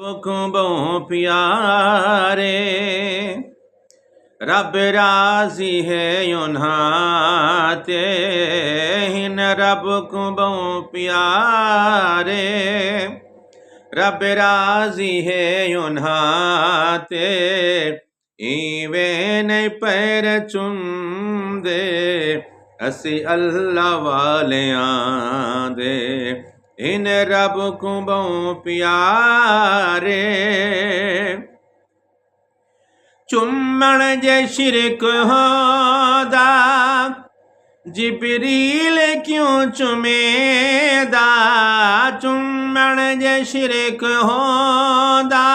बहु प्यारे रब राजी है उन्हाते हिन रब को बहु प्यारे रब राजी है उन्हाते इवे नहीं पैर चुमदे असी अल्लाह वाले आंदे इन रब को बहु प्यारे चुम्मण जे शिरक होदा जिबरील क्यों चुमेदा चुम्मण जे शिरक होदा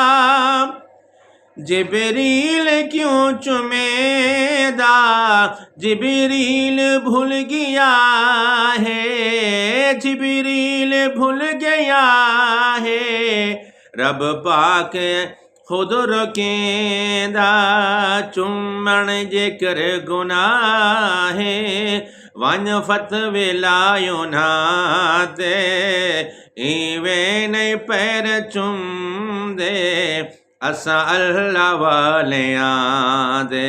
जिबरील क्यों चुमेदा जिबरील भूल गया है जिबरील भूल गया है रब पाक खुद रोकेंदा चुम्मण जे कर गुनाहे वन फत वेलायो नाते इवे नहीं पैर चुमदे असा अल्लाह वाले आंदे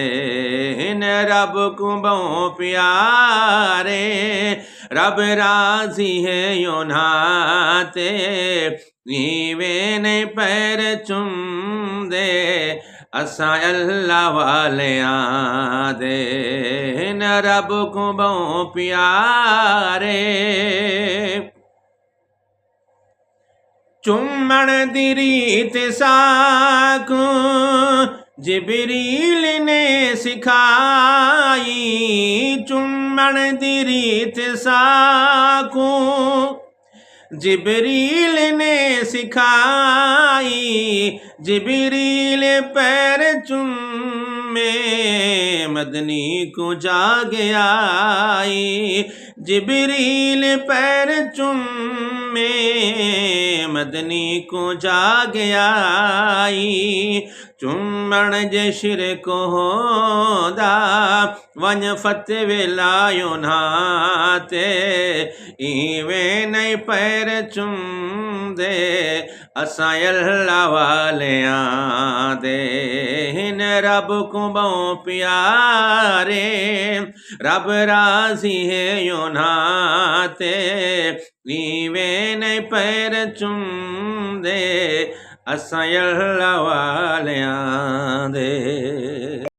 हिन रब को बहु प्यारे रब राजी है उन्हाते इवे नहीं पैर चुमदे असा अल्लाह वाले आंदे हिन रब को बहु प्यारे चुम्मण दी रीत साकू जिबरील ने सिखाई चुम्मण दी रीत साकू जिबरील ने सिखाई जिबरील पैर चुम्मे मदनी को जाग आई जिबरील पैर चुम्मे मदनी को जाग आई चुम्मण जे शिरक होदा वन फत वेलायो नाते इवे नहीं पैर चुमदे असा अल्लाह वाले आंदे हिन रब को बहु प्यारे रब राजी है उन्हाते इवे नहीं पैर चुमदे असा अल्लाह वाले आंदे।